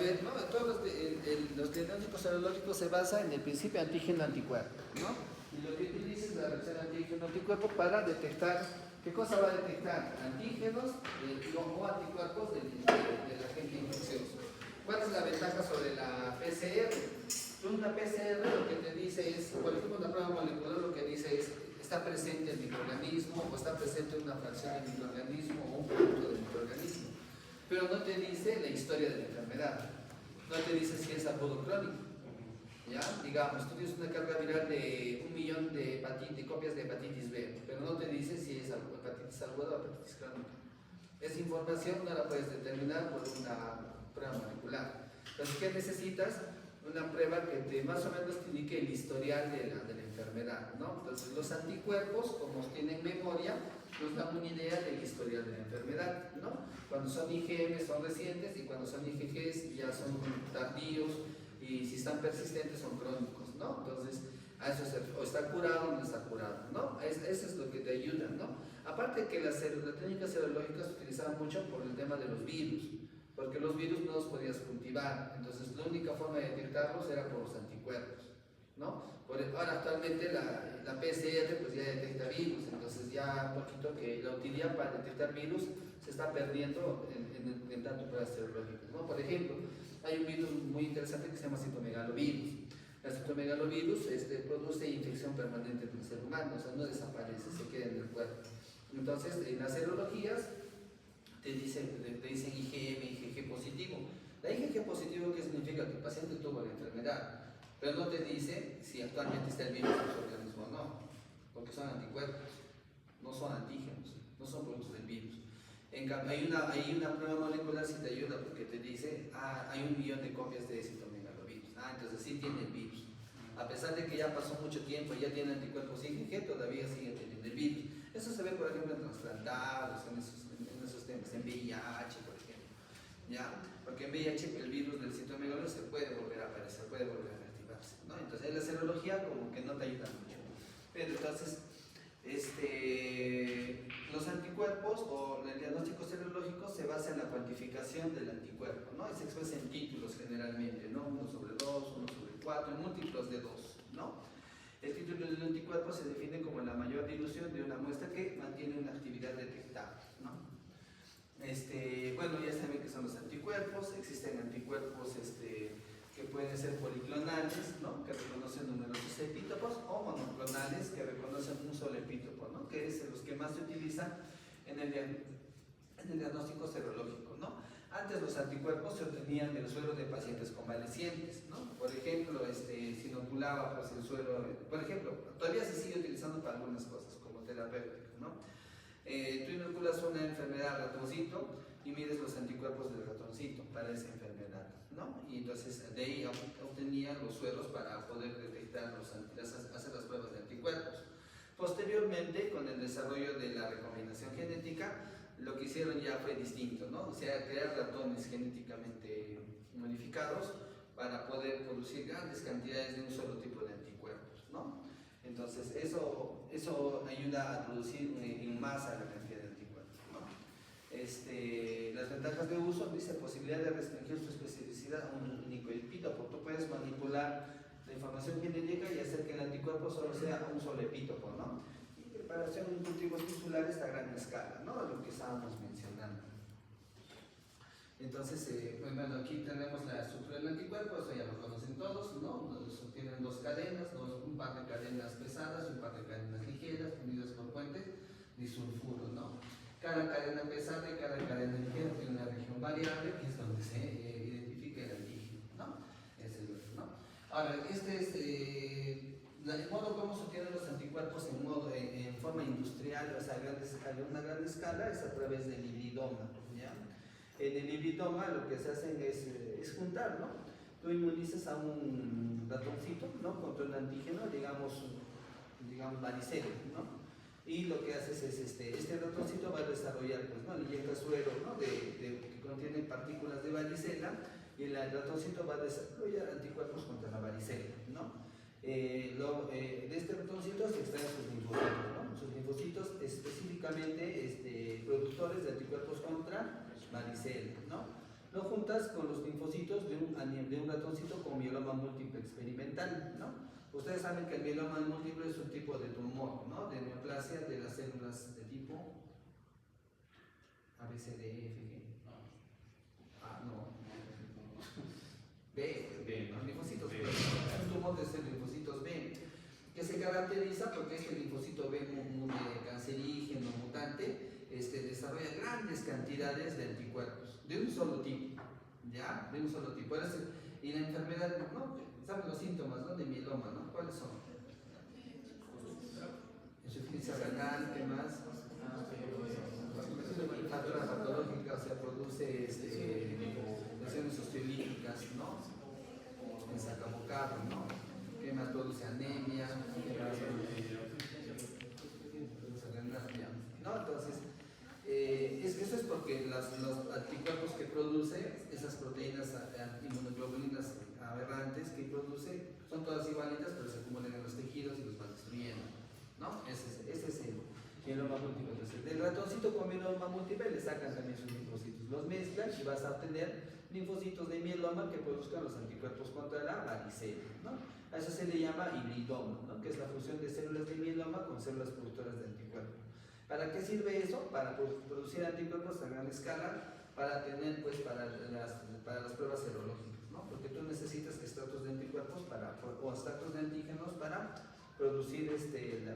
ver, ¿no? Todos los diagnósticos serológicos se basan en el principio antígeno-anticuerpo, ¿no? Y lo que utiliza es la reacción antígeno-anticuerpo para detectar, ¿qué cosa va a detectar? Antígenos o anticuerpos del agente infeccioso. ¿Cuál es la ventaja sobre la PCR? Una PCR lo que te dice es, por ejemplo, una prueba molecular lo que dice es, está presente el microorganismo o está presente una fracción del microorganismo o un producto del microorganismo. Pero no te dice la historia de la enfermedad, no te dice si es agudo crónico. ¿Ya? Digamos, tú tienes una carga viral de 1 millón de copias de hepatitis B, pero no te dice si es hepatitis aguda o hepatitis crónica. Esa información no la puedes determinar por una prueba molecular. Entonces, ¿qué necesitas? Una prueba que más o menos te indique el historial de la enfermedad, ¿no? Entonces, los anticuerpos, como tienen memoria, nos dan una idea del historial de la enfermedad, ¿no? Cuando son IgM son recientes y cuando son IgGs ya son tardíos y si están persistentes son crónicos, ¿no? Entonces, a eso o está curado o no está curado, ¿no? Eso es lo que te ayuda, ¿no? Aparte que las técnicas serológicas se utilizaban mucho por el tema de los virus, porque los virus no los podías cultivar, entonces la única forma de detectarlos era por los anticuerpos, ¿no? Ahora actualmente la PCR pues ya detecta virus, entonces ya un poquito que la utilidad para detectar virus se está perdiendo en tanto pruebas serológicas, ¿no? Por ejemplo, hay un virus muy interesante que se llama citomegalovirus. El citomegalovirus produce infección permanente en el ser humano, o sea, no desaparece, se queda en el cuerpo. Entonces, en las serologías te dicen IgM, IgG positivo. La IgG positivo, ¿qué significa? Que el paciente tuvo la enfermedad, pero no te dice si actualmente está el virus en su organismo o no, porque son anticuerpos, no son antígenos, no son productos del virus. En cambio, hay una prueba molecular si te ayuda porque te dice, hay 1 millón de copias de citomegalovirus. Entonces sí tiene el virus. A pesar de que ya pasó mucho tiempo y ya tiene anticuerpos IgG, todavía sigue teniendo el virus. Eso se ve, por ejemplo, en trasplantados, en esos temas, en VIH, por ejemplo. ¿Ya? Porque en VIH el virus del citomegalovirus se puede volver a aparecer, puede volver a reactivarse, ¿no? Entonces la serología como que no te ayuda mucho. Pero entonces, los anticuerpos o el diagnóstico serológico se basa en la cuantificación del anticuerpo, ¿no? Y se expresa en títulos generalmente, ¿no? 1/2, 1/4, en múltiplos de 2, ¿no? El título del anticuerpo se define como la mayor dilución de una muestra que mantiene una actividad detectable, ¿no? Bueno, ya saben que son los anticuerpos, existen anticuerpos que pueden ser policlonales, ¿no? Que reconocen numerosos epítopos, o monoclonales que reconocen un solo epítopo, ¿no? Que es los que más se utilizan en el diagnóstico serológico, ¿no? Antes los anticuerpos se obtenían del suero de pacientes convalecientes, ¿no? Por ejemplo, se inoculaba pues, el suero, por ejemplo, todavía se sigue utilizando para algunas cosas como terapéutico, ¿no? Tú inoculas una enfermedad al ratoncito y mides los anticuerpos del ratoncito para esa enfermedad, ¿no? Y entonces de ahí obtenían los sueros para poder detectar, hacer las pruebas de anticuerpos. Posteriormente, con el desarrollo de la recombinación genética, lo que hicieron ya fue distinto, ¿no? O sea, crear ratones genéticamente modificados para poder producir grandes cantidades de un solo tipo de anticuerpos, ¿no? Entonces, eso ayuda a producir en masa la cantidad de anticuerpos, ¿no? Las ventajas de uso, dice posibilidad de restringir su especificidad a un único epítopo. Tú puedes manipular la información genética y hacer que el anticuerpo solo sea un solo epítopo, ¿no? Y preparación de cultivos tisulares a gran escala, ¿no? Lo que estábamos mencionando. Entonces, bueno, aquí tenemos la estructura del anticuerpo, eso ya lo conocen todos, ¿no? Tienen 2 cadenas, un par de cadenas pesadas y un par de cadenas ligeras, unidas por puentes disulfuro, ¿no? Cada cadena pesada y cada cadena ligera tiene una región variable, que es donde se identifica el antígeno, ¿no? Ese es el otro, ¿no? Ahora, el modo como se obtienen los anticuerpos en forma industrial, o sea, a una gran escala, es a través del hibridoma, ¿ya? En el hibridoma lo que se hacen es juntar, ¿no? Tú inmunizas a un ratoncito, ¿no? Contra un antígeno, digamos varicela, ¿no? Y lo que haces es, este ratoncito va a desarrollar, pues, ¿no? Le inyectas suero, ¿no? Que contiene partículas de varicela, y el ratoncito va a desarrollar anticuerpos contra la varicela, ¿no? De este ratoncito se extraen sus linfocitos, ¿no? Sus linfocitos específicamente productores de anticuerpos contra varicela, ¿no? Lo juntas con los linfocitos de un ratoncito con mieloma múltiple experimental, ¿no? Ustedes saben que el mieloma múltiple es un tipo de tumor, ¿no? De neoplasia de las células de tipo A, B, C, D, E, F, G. Ah, no. B, ¿no? Linfocitos B. Es un tumor de linfocitos B, que se caracteriza porque este linfocito B cancerígeno mutante desarrolla grandes cantidades de anticuerpos de un solo tipo, ¿ya? De un solo tipo. Y la enfermedad, ¿no? ¿Saben los síntomas, ¿no? De mieloma, ¿no? ¿Cuáles son? Insuficiencia renal, ¿qué más? Factura patológica, o sea, produce lesiones osteolíticas, ¿no? En sacabocado, ¿no? ¿Qué más produce? Anemia, ¿qué más produce? ¿No? Entonces, eso es porque los anticuerpos que produce, esas proteínas inmunoglobulinas aberrantes que produce, son todas igualitas, pero se acumulan en los tejidos y los van destruyendo, ¿no? Ese es el mieloma múltiple. Entonces, del ratoncito con mieloma múltiple le sacan también sus linfocitos, los mezclan y vas a obtener linfocitos de mieloma que produzcan los anticuerpos contra la varicela, ¿no? A eso se le llama hibridoma, ¿no? Que es la fusión de células de mieloma con células productoras de anticuerpos. ¿Para qué sirve eso? Para producir anticuerpos a gran escala, para tener, pues, para las pruebas serológicas, ¿no? Porque tú necesitas extractos de anticuerpos o extractos de antígenos para producir,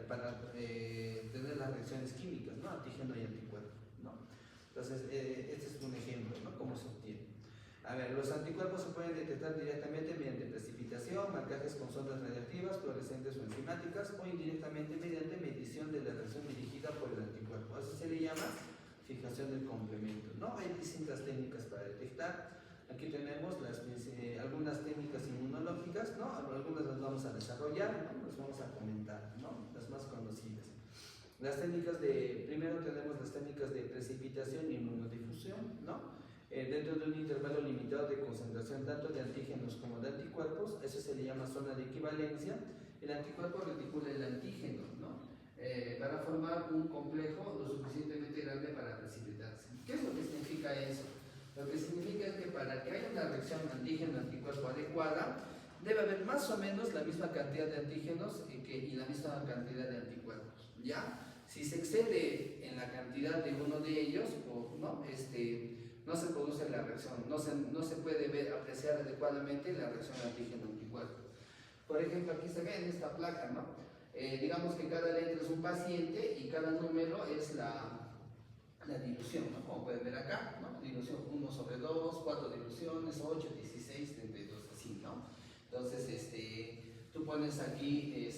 para tener las reacciones químicas, ¿no? Antígeno y anticuerpo, ¿no? Entonces, este es un ejemplo, ¿no? Cómo se obtiene. A ver, los anticuerpos se pueden detectar directamente mediante precipitación, marcajes con sondas radiactivas, fluorescentes o enzimáticas, o indirectamente mediante medición de la reacción dirigida por el anticuerpo. Eso se le llama fijación del complemento, ¿no? Hay distintas técnicas para detectar. Aquí tenemos algunas técnicas inmunológicas, ¿no? Algunas las vamos a desarrollar, ¿no? Las vamos a comentar, ¿no? Las más conocidas. Las técnicas primero tenemos las técnicas de precipitación y inmunodifusión, ¿no? Dentro de un intervalo limitado de concentración tanto de antígenos como de anticuerpos, eso se le llama zona de equivalencia. El anticuerpo reticula el antígeno, ¿no? Para formar un complejo lo suficientemente grande para precipitarse. ¿Qué es lo que significa eso? Lo que significa es que para que haya una reacción antígeno-anticuerpo adecuada, debe haber más o menos la misma cantidad de antígenos y la misma cantidad de anticuerpos, ¿ya? Si se excede en la cantidad de uno de ellos, ¿no? No se produce la reacción, no se puede apreciar adecuadamente la reacción antígeno-anticuerpo. Por ejemplo, aquí se ve en esta placa, ¿no? Digamos que cada letra es un paciente y cada número es la dilución, ¿no? Como pueden ver acá, ¿no? Dilución 1/2, 4 diluciones, 8, 16, 32, así, ¿no? Entonces, tú pones aquí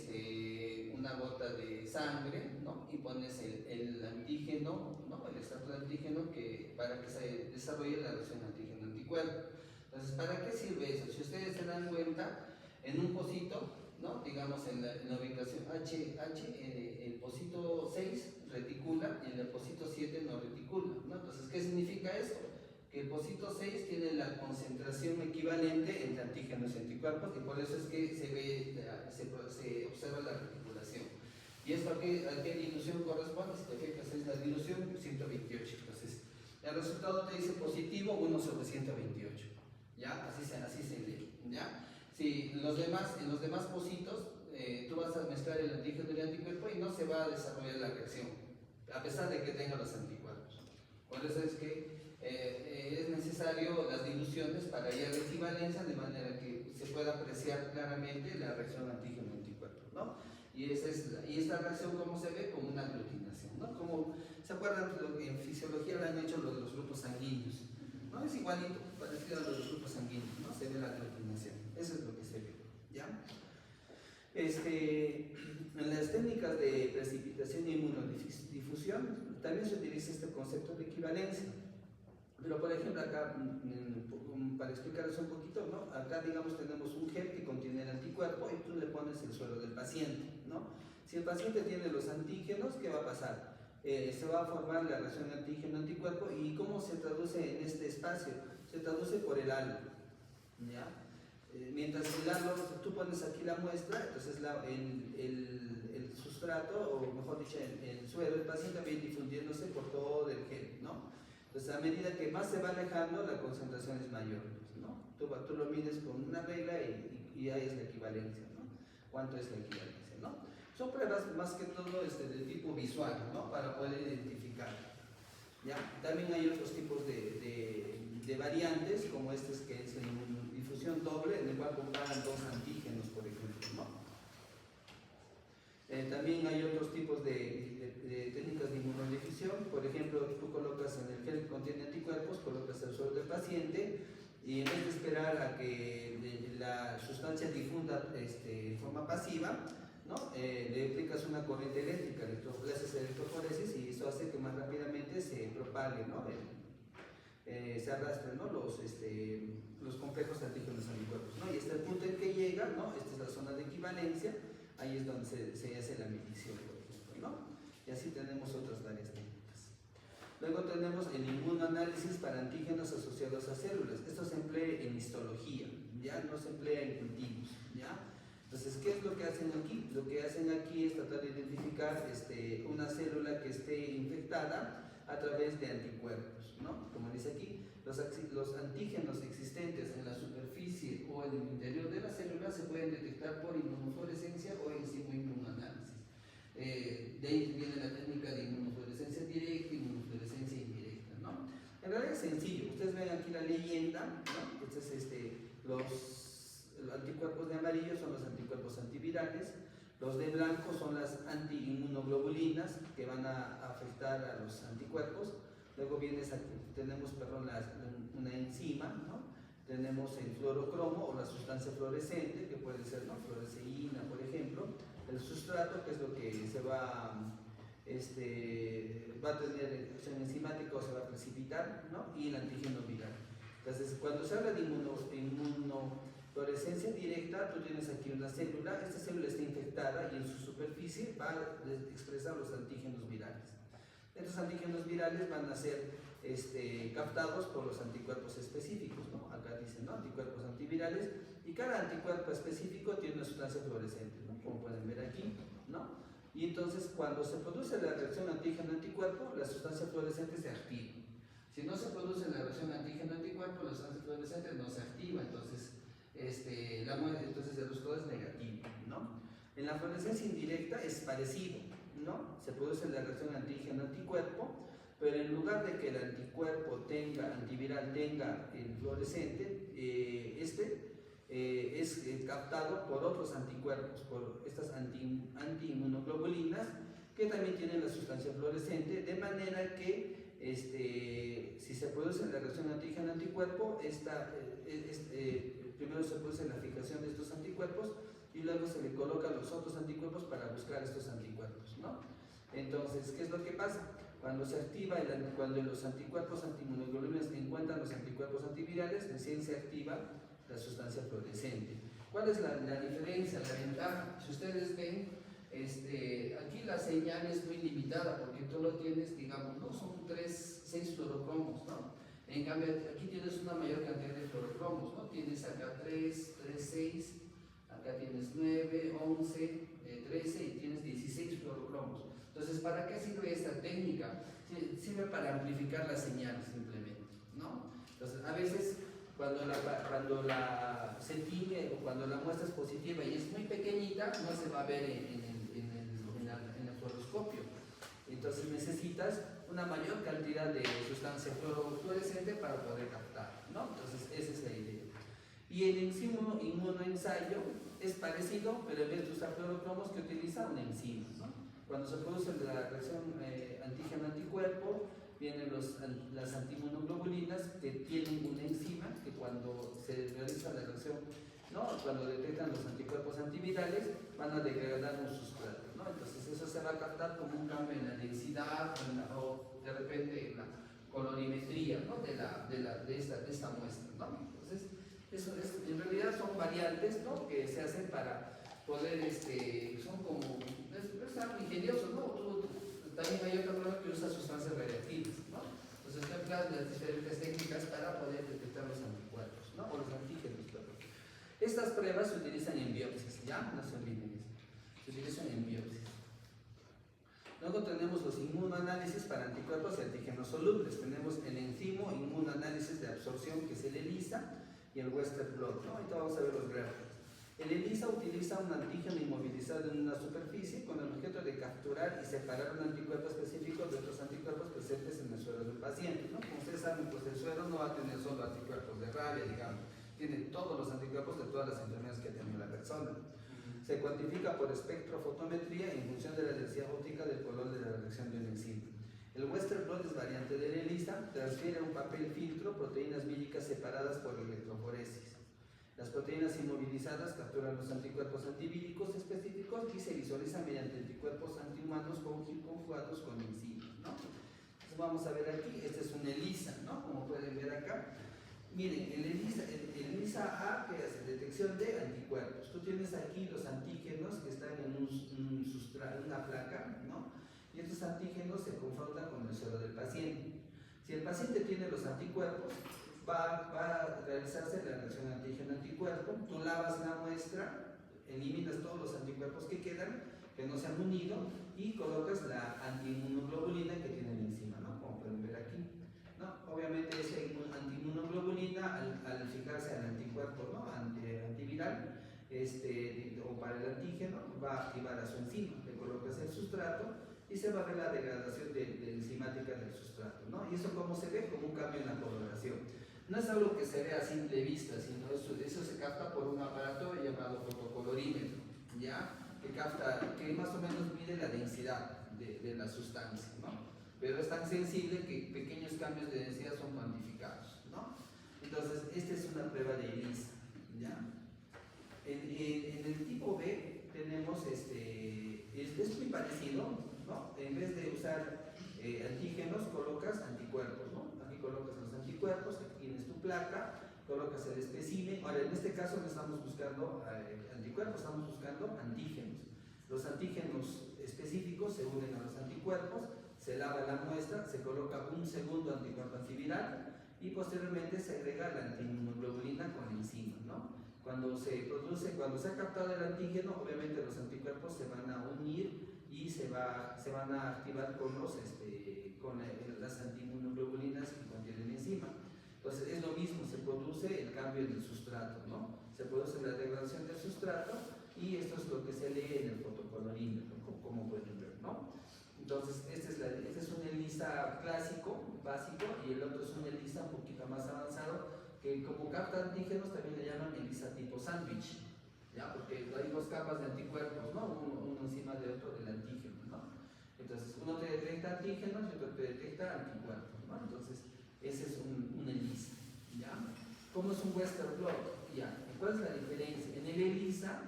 una gota de sangre, ¿no? Y pones el antígeno, ¿no? El extracto de antígeno para que se desarrolle la reacción antígeno-anticuerpo. Entonces, ¿para qué sirve eso? Si ustedes se dan cuenta, en un pocito, ¿no? Digamos en la ubicación el pocito 6 reticula y en el pocito 7 no reticula, ¿no? Entonces, ¿qué significa eso? Que el pocito 6 tiene la concentración equivalente entre antígenos y anticuerpos y por eso es que se observa la reticulación. ¿Y esto a qué dilución corresponde? Si te fijas, es la dilución 128. Entonces, el resultado te dice positivo 1/128. ¿Ya? Así se lee. ¿Ya? Si en los demás pocitos tú vas a mezclar el antígeno y el anticuerpo y no se va a desarrollar la reacción, a pesar de que tenga los anticuerpos. Por eso es que es necesario las diluciones para hallar la equivalencia de manera que se pueda apreciar claramente la reacción antígeno-anticuerpo, ¿no? Y esta reacción, ¿cómo se ve? Como una aglutinación, ¿no? Como, ¿se acuerdan que en fisiología lo han hecho los grupos sanguíneos? ¿No? Es igualito, parecido a los grupos sanguíneos, ¿no? Se ve la aglutinación, eso es lo que se ve, ¿ya? En las técnicas de precipitación y inmunodifusión también se utiliza este concepto de equivalencia. Pero por ejemplo acá, para explicarles un poquito, ¿no? Acá digamos tenemos un gel que contiene el anticuerpo y tú le pones el suero del paciente, ¿no? Si el paciente tiene los antígenos, ¿qué va a pasar? Se va a formar la reacción antígeno-anticuerpo y ¿cómo se traduce en este espacio? Se traduce por el halo, ¿ya? Mientras el halo, tú pones aquí la muestra, entonces el sustrato, o mejor dicho, el suero del paciente va a ir difundiéndose por todo el gel, ¿no? Entonces, a medida que más se va alejando, la concentración es mayor, ¿no? Tú lo mides con una regla y ahí es la equivalencia, ¿no? ¿Cuánto es la equivalencia, no? Son pruebas más que todo de tipo visual, ¿no? Para poder identificar, ¿ya? También hay otros tipos de variantes, como que es la inmunodifusión doble, en el cual comparan dos antígenos, por ejemplo, ¿no? También hay otros tipos de técnicas de inmunodifusión. Por ejemplo, tú colocas en el gel que contiene anticuerpos, colocas el suelo del paciente y en vez de esperar a que la sustancia difunda en forma pasiva, ¿no? Le aplicas una corriente eléctrica, le haces electroforesis y eso hace que más rápidamente se propague, ¿no? Se arrastren, ¿no? los complejos antígenos anticuerpos, ¿no? Y este es el punto en que llega, ¿no? Esta es la zona de equivalencia. Ahí es donde se hace la medición, por ejemplo, ¿no? Y así tenemos otras varias técnicas. Luego tenemos el inmunoanálisis para antígenos asociados a células. Esto se emplea en histología, ¿ya? No se emplea en cultivos, ¿ya? Entonces, ¿qué es lo que hacen aquí? Lo que hacen aquí es tratar de identificar una célula que esté infectada a través de anticuerpos, ¿no? Como dice aquí, los antígenos existentes en la superficie o en el interior de la célula se pueden detectar por inmunofluorescencia o inmunoanálisis. De ahí viene la técnica de inmunofluorescencia directa y inmunofluorescencia indirecta, ¿no? En realidad es sencillo. Ustedes ven aquí la leyenda, ¿no? Los anticuerpos de amarillo son los anticuerpos antivirales, los de blanco son las antiinmunoglobulinas que van a afectar a los anticuerpos. Luego tenemos una enzima, ¿no? Tenemos el fluorocromo o la sustancia fluorescente, que puede ser, ¿no? Fluoresceína, por ejemplo. El sustrato, que es lo que se va a tener acción enzimática o se va a precipitar, ¿no? Y el antígeno viral. Entonces, cuando se habla de inmunofluorescencia directa, tú tienes aquí una célula, esta célula está infectada y en su superficie va a expresar los antígenos virales. Estos antígenos virales van a ser captados por los anticuerpos específicos, ¿no? Acá dicen, ¿no? Anticuerpos antivirales, y cada anticuerpo específico tiene una sustancia fluorescente, ¿no? Como pueden ver aquí, ¿no? Y entonces, cuando se produce la reacción antígeno-anticuerpo, la sustancia fluorescente se activa. Si no se produce la reacción antígeno-anticuerpo, la sustancia fluorescente no se activa, entonces el resultado es negativo, ¿no? En la fluorescencia indirecta es parecido, ¿no? Se produce la reacción antígeno-anticuerpo, pero en lugar de que el anticuerpo antiviral tenga el fluorescente, es captado por otros anticuerpos, por estas antiinmunoglobulinas, que también tienen la sustancia fluorescente, de manera que si se produce la reacción antígeno-anticuerpo, primero se produce la fijación de estos anticuerpos y luego se le colocan los otros anticuerpos para buscar estos anticuerpos, ¿no? Entonces, ¿qué es lo que pasa? Cuando se activa, cuando los anticuerpos antiinmunoglobulinas encuentran los anticuerpos antivirales, recién se activa la sustancia fluorescente. ¿Cuál es la diferencia, la ventaja? Si ustedes ven, aquí la señal es muy limitada porque tú lo tienes, digamos, ¿no? Son 6 fluorocromos, ¿no? En cambio, aquí tienes una mayor cantidad de fluorocromos, ¿no? Tienes acá 3, 6, acá tienes 9, 11, 13 y tienes 16 fluorocromos. Entonces, ¿para qué sirve esta técnica? Sirve para amplificar la señal simplemente, ¿no? Entonces, a veces cuando se tiñe o cuando la muestra es positiva y es muy pequeñita, no se va a ver en el fluoroscopio. Entonces necesitas una mayor cantidad de sustancia fluorescente para poder captar, ¿no? Entonces esa es la idea. Y el inmunoensayo es parecido, pero en vez de usar fluorocromos, que utiliza una enzima, ¿no? Cuando se produce la reacción antígeno-anticuerpo, vienen las antiinmunoglobulinas que tienen una enzima que cuando se realiza la reacción, ¿no? Cuando detectan los anticuerpos antivirales, van a degradar un sustrato, ¿no? Entonces eso se va a captar como un cambio en la densidad o de repente en la colorimetría, ¿no? de esta muestra, ¿no? Entonces, en realidad son variantes, ¿no? Que se hacen para poder, son como, es algo ingenioso, ¿no? También hay otra prueba que usa sustancias radiactivas, ¿no? Entonces emplean las diferentes técnicas para poder detectar los anticuerpos, ¿no? O los antígenos, claro. Estas pruebas se utilizan en biopsias, ¿ya? No se olviden eso. Se utilizan en biopsias. Luego tenemos los inmunoanálisis para anticuerpos y antígenos solubles. Tenemos el reacción, que es el ELISA, y el Western blot, ¿no? Ahorita vamos a ver los gráficos. El ELISA utiliza un antígeno inmovilizado en una superficie con el objeto de capturar y separar un anticuerpo específico de otros anticuerpos presentes en el suero del paciente, ¿no? Como ustedes saben, pues el suero no va a tener solo anticuerpos de rabia, digamos, tiene todos los anticuerpos de todas las enfermedades que ha tenido la persona. Se cuantifica por espectrofotometría en función de la densidad óptica del color de la reacción de una enzima. El Western blot es variante del ELISA, transfiere a un papel filtro proteínas víricas separadas por electroforesis. Las proteínas inmovilizadas capturan los anticuerpos antivíricos específicos y se visualizan mediante anticuerpos antihumanos conjugados con enzimas, ¿no? Entonces vamos a ver aquí, este es un ELISA, ¿no? Como pueden ver acá. Miren, el ELISA A, que hace detección de anticuerpos. Tú tienes aquí los antígenos que están en una placa, ¿no? Y estos antígenos se confrontan con el suero del paciente. Si el paciente tiene los anticuerpos, va a realizarse la reacción antígeno-anticuerpo. Tú lavas la muestra, eliminas todos los anticuerpos que quedan, que no se han unido, y colocas la antiinmunoglobulina que tienen encima, ¿no? Como pueden ver aquí, ¿no? Obviamente esa antiinmunoglobulina, al fijarse al anticuerpo, ¿no? Antiviral, o para el antígeno, va a activar a su enzima. Le colocas el sustrato y se va a ver la degradación de enzimática del sustrato, ¿no? Y eso cómo se ve, como un cambio en la coloración. No es algo que se vea a simple vista, sino eso se capta por un aparato llamado fotocolorímetro, ¿ya? Que más o menos mide la densidad de la sustancia, ¿no? Pero es tan sensible que pequeños cambios de densidad son cuantificados, ¿no? Entonces, esta es una prueba de ELISA, ¿ya? En el tipo B tenemos, es muy parecido, ¿no? En vez de usar antígenos, colocas anticuerpos, ¿no? Aquí colocas los anticuerpos, aquí tienes tu placa, colocas el espécimen. Ahora, en este caso no estamos buscando anticuerpos, estamos buscando antígenos. Los antígenos específicos se unen a los anticuerpos, se lava la muestra, se coloca un segundo anticuerpo antiviral y posteriormente se agrega la antiinmunoglobulina con enzima, ¿no? Cuando se ha captado el antígeno, obviamente los anticuerpos se van a unir y se van a activar con las antiinmunoglobulinas que contienen enzima. Entonces es lo mismo, se produce el cambio en el sustrato, ¿no? Se produce la degradación del sustrato y esto es lo que se lee en el fotocolorímetro, como pueden ver, ¿no? Entonces este es un ELISA clásico, básico, y el otro es un ELISA un poquito más avanzado, que como capta antígenos también le llaman ELISA tipo sándwich, ¿ya? Porque hay dos capas de anticuerpos, ¿no? Uno encima de otro del antígeno, ¿no? Entonces uno te detecta antígenos y otro te detecta anticuerpos, ¿no? Entonces ese es un ELISA, ¿ya? ¿Cómo es un Western blot? ¿Ya? ¿Cuál es la diferencia? En el ELISA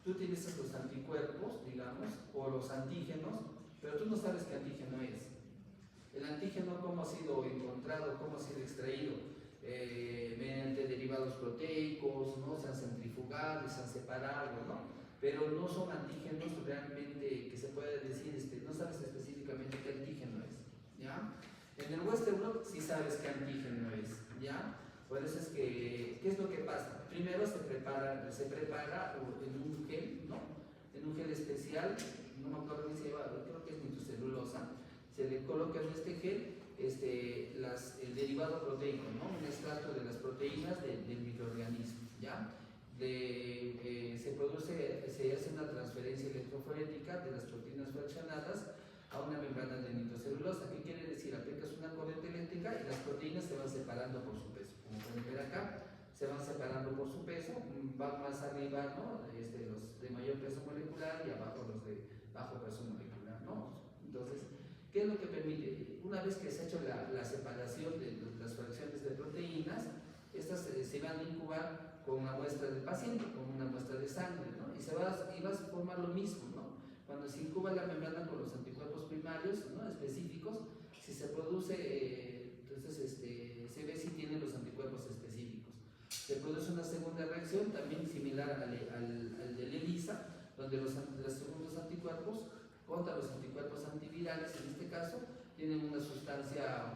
tú tienes los anticuerpos, digamos, o los antígenos, pero tú no sabes qué antígeno es. El antígeno, cómo ha sido encontrado, cómo ha sido extraído, mediante derivados proteicos, ¿no? Se han centrifugado y se han separado, ¿no? Pero no son antígenos realmente que se puede decir, no sabes específicamente qué antígeno es, ¿ya? En el Western blot sí sabes qué antígeno es, ¿ya? Por eso es que, ¿qué es lo que pasa? Primero se prepara en un gel, ¿no? En un gel especial, no me acuerdo qué se llama, creo que es nitrocelulosa, se le coloca en este gel el derivado proteico, ¿no? Un extracto de las proteínas del microorganismo, ¿ya? Se hace una transferencia electroforética de las proteínas fraccionadas a una membrana de nitrocelulosa. ¿Qué quiere decir? Aplicas una corriente eléctrica y las proteínas se van separando por su peso. Como pueden ver acá, se van separando por su peso, van más arriba, ¿no? Los de mayor peso molecular y abajo los de bajo peso molecular, ¿no? Entonces, ¿qué es lo que permite? Una vez que se ha hecho la separación de las fracciones de proteínas, estas se van a incubar con una muestra del paciente, con una muestra de sangre, ¿no? Y vas a formar lo mismo, ¿no? Cuando se incuba la membrana con los anticuerpos primarios, ¿no? Específicos, si se produce, entonces se ve si tiene los anticuerpos específicos. Se produce una segunda reacción, también similar al del ELISA, donde los segundos anticuerpos contra los anticuerpos antivirales, en este caso, tienen una sustancia,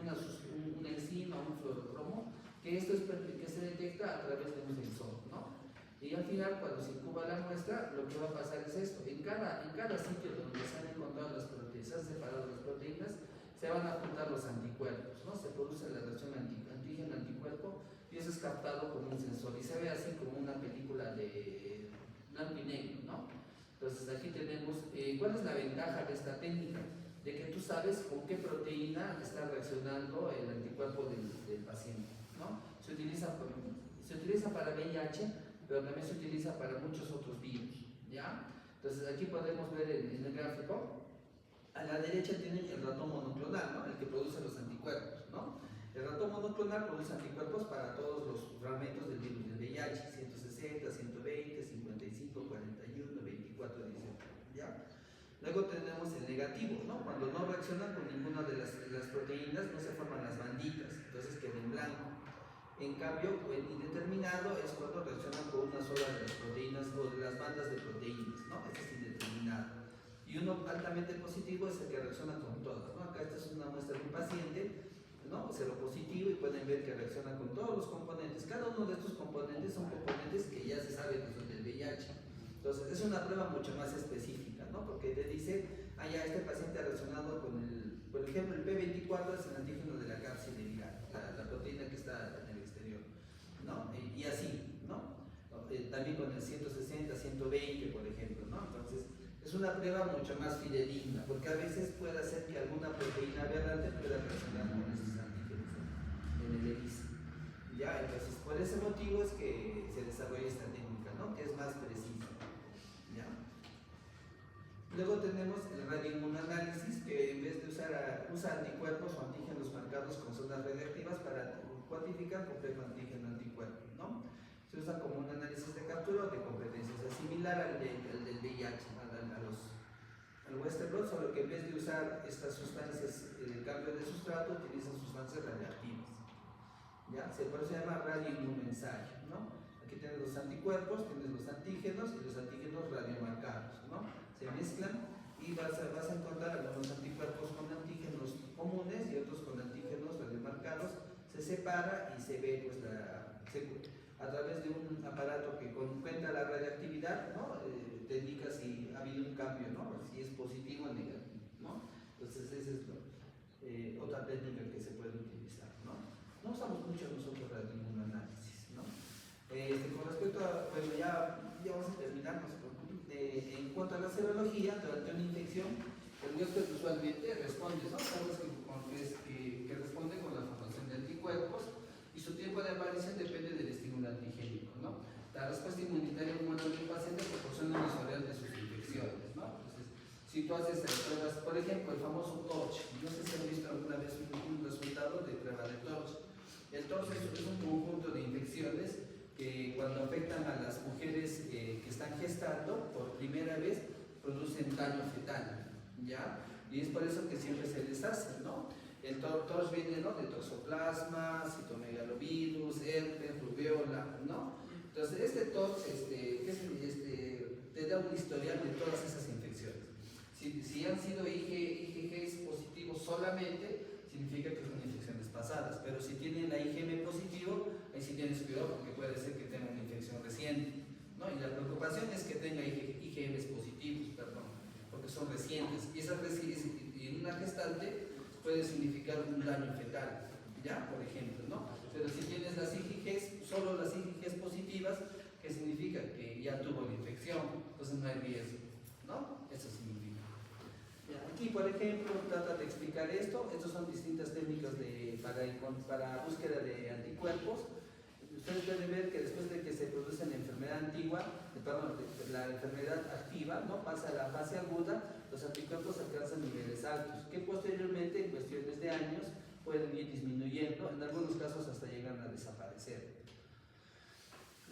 una enzima, un fluorocromo, que se detecta a través de un sensor, ¿no? Y al final, cuando se incuba la muestra, lo que va a pasar es esto: en cada sitio donde se han encontrado las proteínas, se han separado las proteínas, se van a juntar los anticuerpos, ¿no? Se produce la reacción antígeno-anticuerpo y eso es captado con un sensor y se ve así como una película de blanco y negro, ¿no? Entonces aquí tenemos, ¿cuál es la ventaja de esta técnica? De que tú sabes con qué proteína está reaccionando el anticuerpo del paciente, ¿no? Se utiliza para VIH, pero también se utiliza para muchos otros virus, ¿ya? Entonces aquí podemos ver en el gráfico, a la derecha tienen el ratón monoclonal, ¿no? El que produce los anticuerpos, ¿no? El ratón monoclonal produce anticuerpos para todos los fragmentos del virus del VIH, 160, 120, 55, 41, 24, 18, ¿ya? Luego tenemos el negativo, ¿no? Cuando no reacciona con ninguna de las proteínas, no se forman las banditas, entonces queda en blanco. En cambio, el indeterminado es cuando reaccionan con una sola de las proteínas o de las bandas de proteínas, ¿no? Este es indeterminado. Y uno altamente positivo es el que reacciona con todas, ¿no? Acá esta es una muestra de un paciente, ¿no? Seropositivo, y pueden ver que reacciona con todos los componentes. Cada uno de estos componentes son componentes que ya se sabe que son del VIH. Entonces, es una prueba mucho más específica, ¿no? Porque te dice, ya este paciente ha reaccionado con por ejemplo, el P24 es el antígeno de la cápside viral, la proteína que está en el exterior, ¿no? Y así, ¿no? También con el 160, 120, por ejemplo, ¿no? Entonces, es una prueba mucho más fidedigna, porque a veces puede hacer que alguna proteína aberrante pueda reaccionar con estos antígenos en el ELISA. ¿Ya? Entonces, por ese motivo es que se desarrolla esta técnica, ¿no? Que es más precisa. ¿Ya? Luego tenemos el radioinmunoanálisis, que en vez de usa anticuerpos o antígenos marcados con zonas radiactivas para cuantificar complejo antígeno-anticuerpo, ¿no? Se usa como un análisis de captura o de competencia, o sea, similar al del VIH, al Western blot, solo que en vez de usar estas sustancias de cambio de sustrato, utilizan sustancias radioactivas. ¿Ya? Por eso se llama radioinmunoensayo, ¿no? Aquí tienes los anticuerpos, tienes los antígenos y los antígenos radiomarcados, ¿no? Se mezclan y vas a encontrar algunos anticuerpos con antígenos comunes y otros con antígenos radiomarcados. Se separa y se ve, pues, a través de un aparato que cuenta la radioactividad, ¿no? Te indica si ha habido un cambio, ¿no? Si es positivo o negativo, ¿no? Entonces, esa es otra técnica que se puede utilizar, ¿no? No usamos mucho nosotros radioinmunoanálisis, ¿no? Con respecto a, bueno, ya vamos a terminar, en cuanto a la serología, durante una infección, el huésped usualmente responde, ¿no? Sabes que responde con la formación de anticuerpos y su tiempo de aparición depende del estímulo antigénico, ¿no? La respuesta inmunitaria humana del paciente proporciona un historial de sus infecciones, ¿no? Entonces, si tú haces pruebas, por ejemplo, el famoso TORCH, no sé si han visto alguna vez un resultado de prueba de TORCH. El TORCH es un conjunto de infecciones que cuando afectan a las mujeres que están gestando por primera vez producen daño fetal, ¿ya? Y es por eso que siempre se les hace, ¿no? El TORCH viene, ¿no?, de toxoplasma, citomegalovirus, herpes, rubiola, ¿no? Entonces, este TORCH te da un historial de todas esas infecciones. Si han sido IgGs positivos solamente, significa que son infecciones pasadas, pero si tienen la IgM positivo, ahí sí tienes cuidado porque puede ser que tenga una infección reciente, ¿no? Y la preocupación es que tenga IgMs positivos, perdón, porque son recientes, y en una gestante puede significar un daño fetal, ¿ya? Por ejemplo, ¿no? Pero si tienes las IgGs, solo las IgGs positivas, que significa que ya tuvo la infección, entonces no hay riesgo, ¿no? Eso significa. Aquí, por ejemplo, trata de explicar esto. Estas son distintas técnicas para búsqueda de anticuerpos. Ustedes pueden ver que después de que se produce la enfermedad la enfermedad activa, ¿no?, pasa a la fase aguda, los anticuerpos alcanzan niveles altos, que posteriormente, en cuestiones de años, pueden ir disminuyendo, en algunos casos hasta llegan a desaparecer.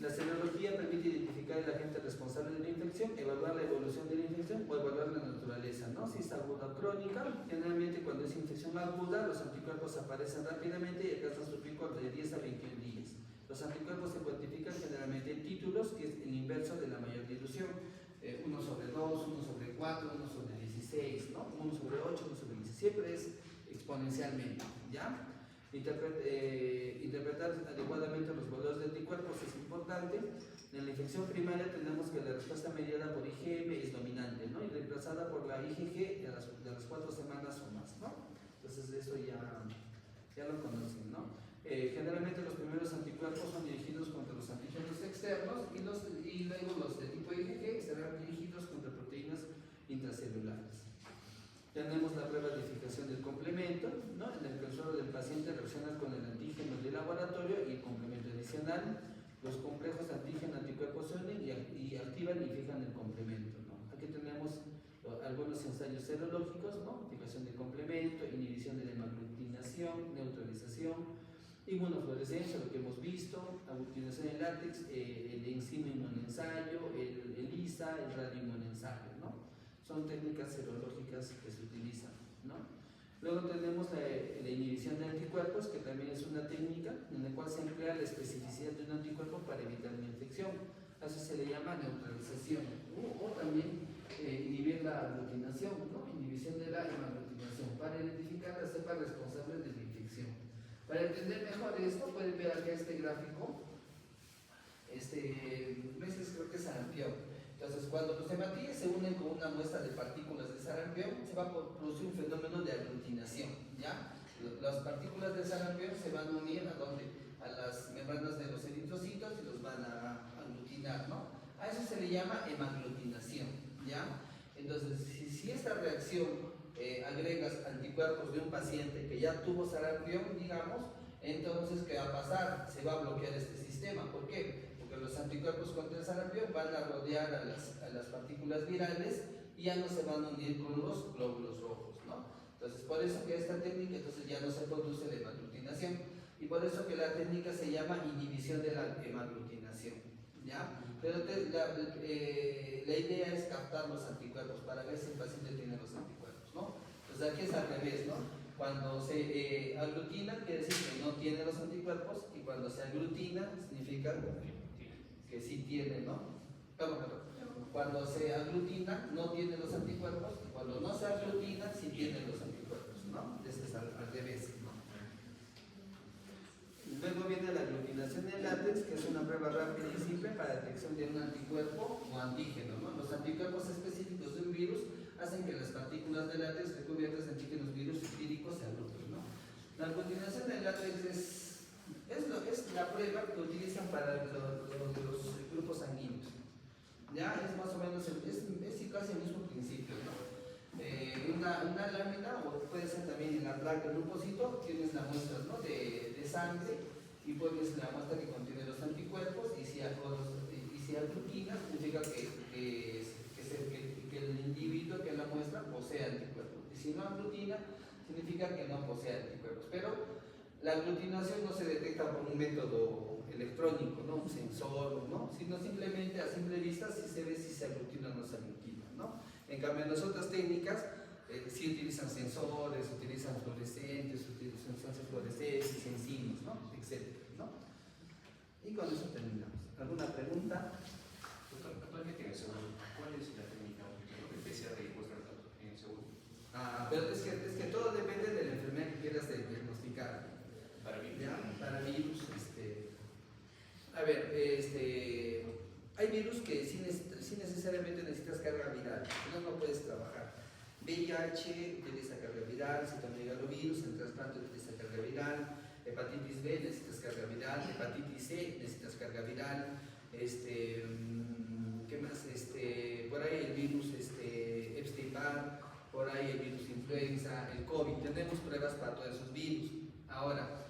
La serología permite identificar el agente responsable de la infección, evaluar la evolución de la infección o evaluar la naturaleza, ¿no? Si es aguda o crónica, generalmente cuando es infección aguda, los anticuerpos aparecen rápidamente y alcanzan su pico de 10 a 21 días. Los anticuerpos se cuantifican generalmente en títulos, que es el inverso de la mayor dilución. 1 sobre 2, 1 sobre 4, 1 sobre 16, ¿no? 1 sobre 8, 1 sobre 16, siempre es exponencialmente, ¿ya? Interpretar adecuadamente los valores de anticuerpos es importante. En la infección primaria tenemos que la respuesta mediada por IgM es dominante, ¿no?, y reemplazada por la IgG de las 4 semanas o más, ¿no? Entonces eso ya lo conocen, ¿no? Generalmente los primeros anticuerpos son dirigidos contra los antígenos externos y luego los de tipo IgG serán dirigidos contra proteínas intracelulares. Tenemos la prueba de eficacia del complemento, ¿no? En el que el suero del paciente reacciona con el antígeno del laboratorio y el complemento adicional. Los complejos antígeno-anticuerpos se unen y activan y fijan el complemento, ¿no? Aquí tenemos algunos ensayos serológicos, ¿no? Fijación del complemento, inhibición de la hemaglutinación, neutralización, inmunofluorescencia, lo que hemos visto, aglutinación en látex, el enzima inmunensayo, el ELISA, el radioinmunensayo, ¿no? Son técnicas serológicas que se utilizan, ¿no? Luego tenemos la inhibición de anticuerpos, que también es una técnica en la cual se emplea la especificidad de un anticuerpo para evitar una infección. A eso se le llama neutralización. O también inhibir la aglutinación, ¿no? Inhibición de la hemaglutinación, para identificar las cepas responsables de la infección. Para entender mejor esto, pueden ver aquí este gráfico. Creo que es sarampión. Entonces, cuando los hematíes se unen con una muestra de partículas de sarampión, se va a producir un fenómeno de aglutinación, ¿ya? Las partículas de sarampión se van a unir a las membranas de los eritrocitos y los van a aglutinar, ¿no? A eso se le llama hemaglutinación, ¿ya? Entonces, si esta reacción agregas anticuerpos de un paciente que ya tuvo sarampión, digamos, entonces, ¿qué va a pasar? Se va a bloquear este sistema. ¿Por qué? Porque los anticuerpos contra el sarampión van a rodear a las partículas virales y ya no se van a unir con los glóbulos rojos, ¿no? Entonces, por eso que esta técnica entonces ya no se produce la hemaglutinación y por eso que la técnica se llama inhibición de la hemaglutinación, ¿ya? Pero la idea es captar los anticuerpos para ver si el paciente tiene los anticuerpos, ¿no? Entonces, aquí es al revés, ¿no? Cuando se aglutina, quiere decir que no tiene los anticuerpos, y cuando se aglutina, significa que sí tiene, ¿no? Cuando se aglutina, no tiene los anticuerpos, y cuando no se aglutina, sí tiene los anticuerpos, ¿no? Este es al revés, ¿no? Luego viene la aglutinación en látex, que es una prueba rápida y simple para detección de un anticuerpo o antígeno, ¿no? Los anticuerpos específicos de un virus hacen que las partículas de látex recubiertas de antígenos virus víricos se aglutinen, ¿no? La aglutinación en látex es la prueba que utilizan para los grupos sanguíneos. Ya es más o menos, es casi el mismo principio, ¿no? Una lámina, o puede ser también en la placa de un pocito, tienes la muestra, ¿no? de sangre, y pones la muestra que contiene los anticuerpos, y si aglutina, significa que el individuo que la muestra posee anticuerpos, y si no aglutina, significa que no posee anticuerpos. Pero la aglutinación no se detecta por un método electrónico, ¿no? Un sensor, ¿no? Sino simplemente a simple vista si se ve si se aglutina o no se aglutina, ¿no? En cambio, en las otras técnicas sí utilizan sensores, utilizan fluorescentes, utilizan sustancias fluorescentes, enzimas, ¿no? Etcétera, ¿no? Y con eso terminamos. ¿Alguna pregunta? Doctor, actualmente en el seguro, ¿cuál es la técnica de PCR y post-tratamiento en el seguro? Pero es que todo depende de la enfermedad que quieras diagnosticar. Para virus. ¿Ya? Para virus, hay virus que sí necesariamente necesitas carga viral, si no puedes trabajar. VIH utiliza carga viral, citomegalovirus, el trasplante utiliza carga viral, hepatitis B necesitas carga viral, hepatitis C necesitas carga viral, ¿qué más? Por ahí el virus Epstein-Barr, por ahí el virus influenza, el COVID, tenemos pruebas para todos esos virus. Ahora,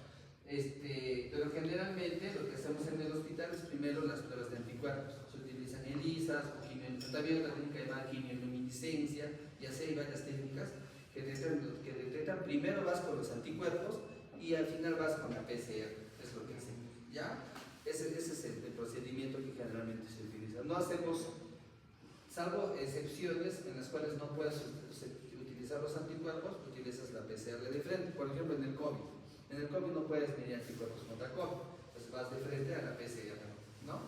pero generalmente lo que hacemos en el hospital es primero las pruebas de anticuerpos. Se utilizan ELISAs o también otra técnica llamada quimioluminiscencia, y así hay varias técnicas que detectan. Primero vas con los anticuerpos y al final vas con la PCR, es lo que hacemos, ¿ya? Ese es el procedimiento que generalmente se utiliza. No hacemos, salvo excepciones en las cuales no puedes utilizar los anticuerpos, utilizas la PCR de frente, por ejemplo en el COVID. En el COVID no puedes medir anticuerpos contra COVID, entonces vas de frente a la PCR, ¿no?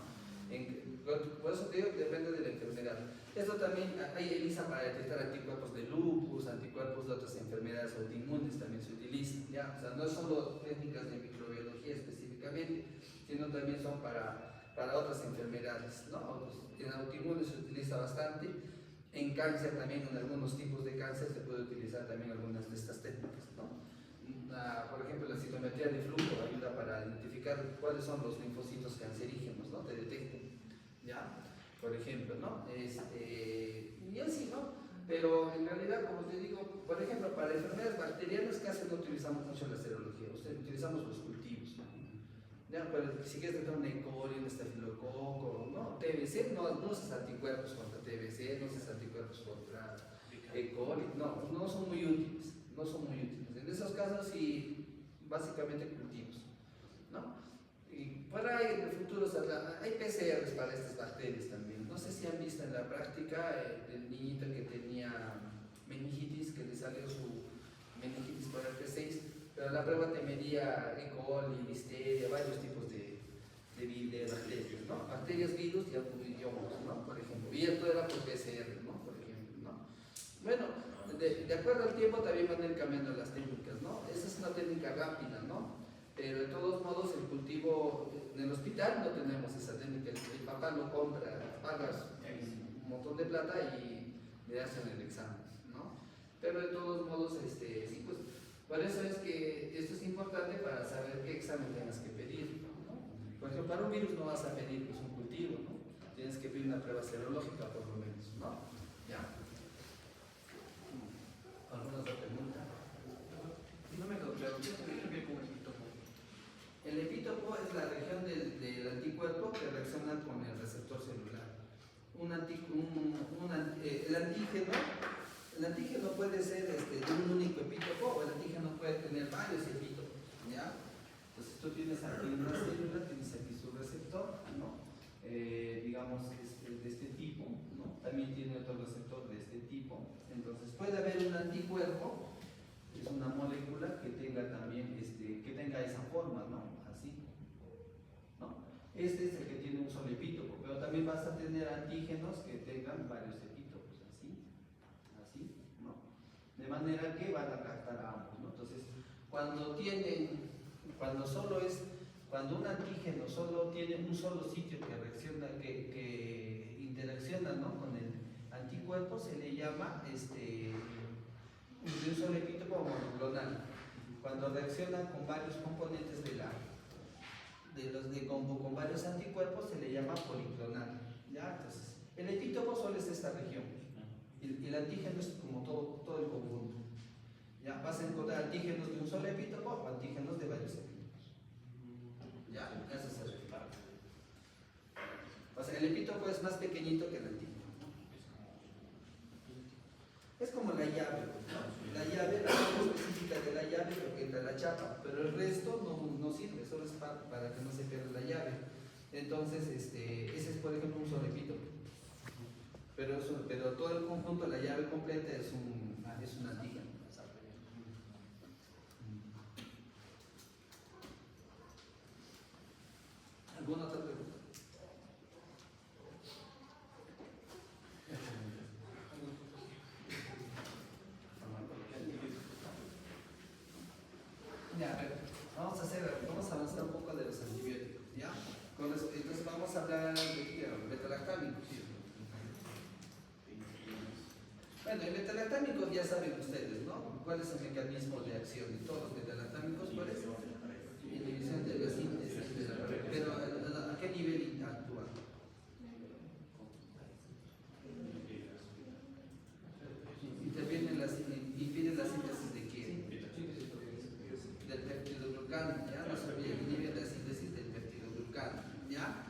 Por eso te digo que depende de la enfermedad. Esto también, hay ELISA para detectar anticuerpos de lupus, anticuerpos de otras enfermedades autoinmunes también se utilizan, ¿ya? O sea, no es solo técnicas de microbiología específicamente, sino también son para otras enfermedades, ¿no? En autoinmunes se utiliza bastante, en cáncer también, en algunos tipos de cáncer se puede utilizar también algunas de estas técnicas, ¿no? por ejemplo, la citometría de flujo ayuda para identificar cuáles son los linfocitos cancerígenos, ¿no? Te detectan, ¿ya? Por ejemplo, ¿no? Y así, ¿no? Pero en realidad, como te digo, por ejemplo, para enfermedades bacterianas casi no utilizamos mucho la serología, utilizamos los cultivos, ¿ya? Pero si quieres tratar un E. coli, un estafilococo, ¿no? TBC, no usas anticuerpos contra TBC, no usas anticuerpos contra E. coli, no son muy útiles, no son muy útiles. En esos casos sí, básicamente cultivos, ¿no? Y por ahí en el futuro hay PCRs para estas bacterias también. No sé si han visto en la práctica el niñito que tenía meningitis, que le salió su meningitis por el P6, pero la prueba te medía E. coli, listeria, varios tipos de bacterias, ¿no? Bacterias, virus y hongos, ¿no? Por ejemplo. Y esto era por PCR, ¿no? Por ejemplo, ¿no? Bueno, de acuerdo al tiempo también van a ir cambiando las técnicas, ¿no? Esa es una técnica rápida, ¿no? Pero de todos modos el cultivo, en el hospital no tenemos esa técnica, el papá lo compra, pagas un montón de plata y le hacen el examen, ¿no? Pero de todos modos, sí, pues, por eso es que esto es importante para saber qué examen tienes que pedir, ¿no? Por ejemplo, para un virus no vas a pedir pues, un cultivo, ¿no? Tienes que pedir una prueba serológica por lo menos, ¿no? Ya. ¿Alguna otra pregunta? No me quedó claro, ¿qué tiene que ver con el epítopo? El epítopo es la región del anticuerpo que reacciona con el receptor celular. El antígeno puede ser de un único epítopo o el antígeno puede tener varios epítopos, ¿ya? Entonces tú tienes aquí una célula, tienes aquí su receptor, ¿no? Digamos de este tipo, ¿no? También tiene otro receptor de este tipo. Entonces puede haber un anticuerpo, es una molécula que tenga también, que tenga esa forma, ¿no? Así, ¿no? Este es el que tiene un solo epítopo, pero también vas a tener antígenos que tengan varios epítopos, así, ¿no? De manera que van a captar a ambos, ¿no? Entonces, cuando un antígeno solo tiene un solo sitio que reacciona, que interacciona, ¿no? Con el anticuerpo, se le llama de un solo epítopo monoclonal. Cuando reaccionan con varios componentes con varios anticuerpos se le llama policlonal, ¿ya? Entonces, el epítopo solo es esta región y el antígeno es como todo el conjunto, ¿ya? Vas a encontrar antígenos de un solo epítopo o antígenos de varios epítopos, ¿ya? Eso se refiere. O sea, el epítopo es más pequeñito que el antígeno. Es como la llave, ¿no? La llave, la forma específica de la llave, lo que entra la chapa, pero el resto no sirve, solo es para que no se pierda la llave. Entonces, ese es por ejemplo un solo epítopo. Pero todo el conjunto, la llave completa es un antígeno. ¿Alguna otra pregunta? Ya, a ver, vamos a avanzar un poco de los antibióticos, ¿ya? Entonces vamos a hablar de betalactámicos. Bueno, el betalactámico ya saben ustedes, ¿no? ¿Cuál es el mecanismo de acción de todos los betalactámicos? ¿Cuál es? Inhibición de la síntesis pero ¿a qué nivel actúa? Impide la síntesis de qué? Del peptidoglucano, ¿ya? No se olviden, inhibe la síntesis del peptidoglucano, ¿ya?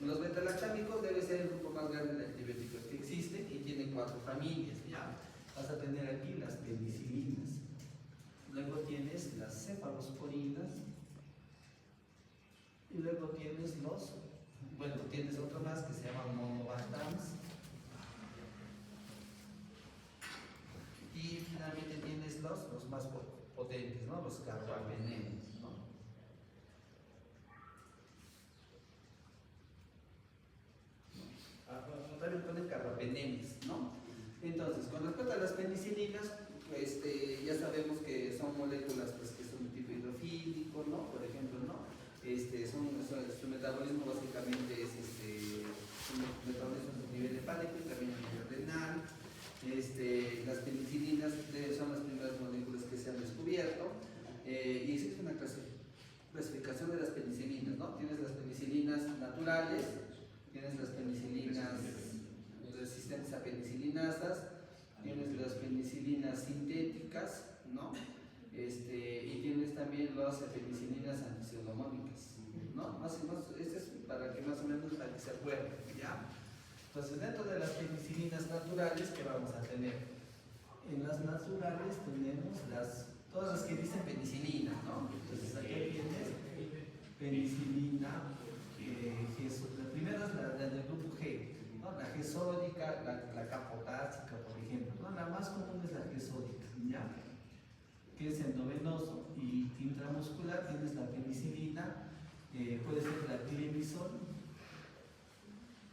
Los betalactámicos debe ser el grupo más grande de antibióticos que existen y tienen 4 familias, ¿ya? Vas a tener aquí las penicilinas, luego tienes las cefalosporinas y luego tienes tienes otro más que se llama monobactams y finalmente tienes los más potentes, ¿no? Los carbapenems, ¿no? También ponen carbapenems, ¿no? Entonces, con respecto a las penicilinas, ya sabemos que son moléculas pues, que son de tipo hidrofílico, ¿no? Por ejemplo, ¿no? Su metabolismo básicamente es su metabolismo a nivel hepático y también a nivel renal. Las penicilinas son las primeras moléculas que se han descubierto. tienes las penicilinas resistentes a penicilinasas, tienes las penicilinas sintéticas, ¿no? Y tienes también las penicilinas antipseudomónicas, ¿no? Más o menos, este es para que más o menos para que se acuerden, ¿ya? Entonces, dentro de las penicilinas naturales, ¿qué vamos a tener? En las naturales tenemos todas las que dicen penicilina, ¿no? Entonces, aquí tienes penicilina, la primera es la del grupo G, ¿no? La G sódica, la capotásica, por ejemplo, ¿no? La más común es la G sódica, ¿ya? Que es endovenoso y intramuscular. Tienes la penicilina, puede ser la clemizol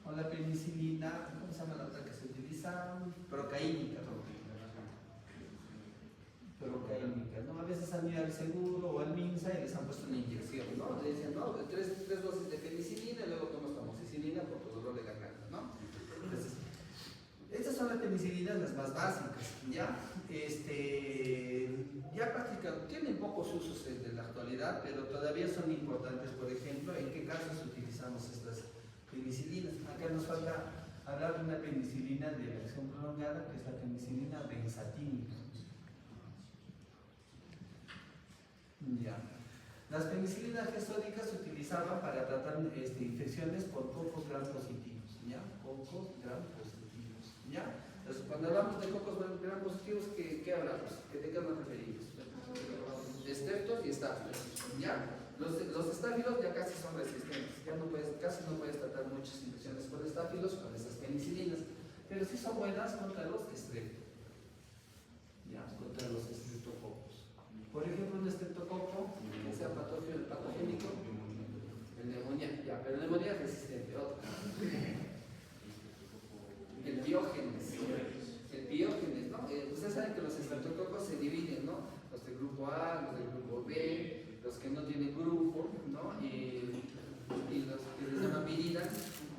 o la penicilina, ¿cómo se llama la otra que se utiliza? Procaínica, ¿no? A veces han ido al seguro o al MINSA y les han puesto una inyección, ¿no? Le dicen, no, tres dosis de penicilina y luego tomas tamoxifenina por tu dolor de garganta, ¿no? Entonces, estas son las penicilinas las más básicas, ¿ya? Ya prácticamente tienen pocos usos en la actualidad, pero todavía son importantes. Por ejemplo, ¿en qué casos utilizamos estas penicilinas? Acá nos falta hablar de una penicilina de acción prolongada, que es la penicilina benzatínica. Ya. Las penicilinas gestódicas se utilizaban para tratar infecciones por cocos gram positivos, ¿ya? Cocos gram positivos, ¿ya? Entonces, cuando hablamos de cocos gram positivos, ¿qué hablamos? ¿De qué nos referimos? Estreptos y estáfilos, ¿ya? Los estáfilos ya casi son resistentes, ya casi no puedes tratar muchas infecciones por estáfilos con esas penicilinas, pero sí son buenas contra los estreptos, ¿ya? Contra los estreptococos. Por ejemplo, un estreptococo que sea patogénico, el neumonía, ya, pero el neumonía es resistente, otro. El biógenes, ¿no? Ustedes saben que los estreptococos se dividen, ¿no? Los del grupo A, los del grupo B, los que no tienen grupo, ¿no? Y los que les llaman virida,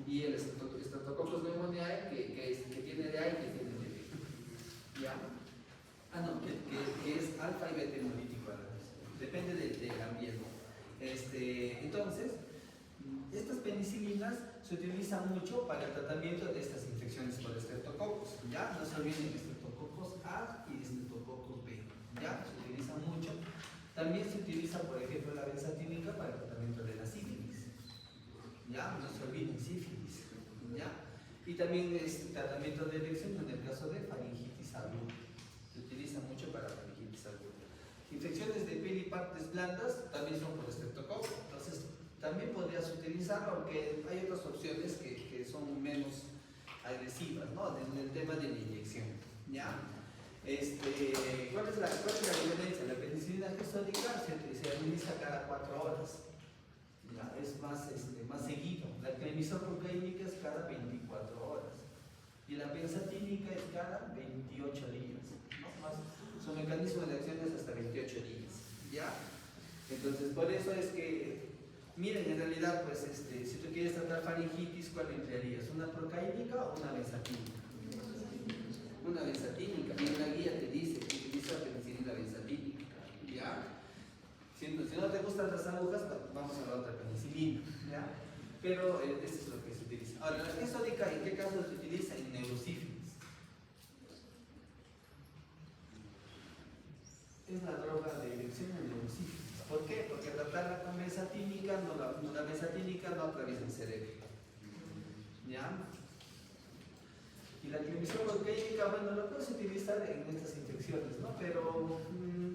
y el estreptococcus pneumoniae, que tiene de A y que tiene de B. ¿Ya? Que es alfa y beta hemolítico a la vez. Depende del ambiente. Entonces, estas penicilinas se utilizan mucho para el tratamiento de estas infecciones por estreptococos. ¿Ya? No se olviden estreptococos A y estreptococos B. ¿Ya? Se utilizan mucho. También se utiliza, por ejemplo, la benzatínica para el tratamiento de la sífilis. ¿Ya? No se olviden sífilis. ¿Ya? Y también es tratamiento de elección en el caso de faringitis aguda. Se utiliza mucho para faringitis aguda. Infecciones de piel y partes blandas también son por estreptococo. Entonces, también podrías utilizarlo, aunque hay otras opciones que son menos agresivas, ¿no? En el tema de la inyección, ¿ya? ¿Cuál es la diferencia? La penicilina gestódica se administra cada 4 horas, ¿ya? Es más seguido. La clemizol procaínica es cada 24 horas y la benzatínica es cada 28 días, ¿no? Su mecanismo de acción es hasta 28 días, ¿ya? Entonces, por eso es que, miren, en realidad, pues, si tú quieres tratar faringitis, ¿cuál emplearías? ¿Una procaínica o una benzatínica? Una benzatínica, y en la guía te dice que utiliza penicilina benzatínica, ¿ya? Si no te gustan las agujas, vamos a la otra penicilina, ¿ya? Pero eso es lo que se utiliza. Ahora, la gestódica, ¿en qué caso se utiliza? En neurosífilis. Es la droga de elección en neurosífilis. ¿Por qué? Porque tratarla con benzatínica, la benzatínica no atraviesa el cerebro, ¿ya? Y la clemizol procaínica, bueno, lo puedes utilizar en estas infecciones, ¿no? Pero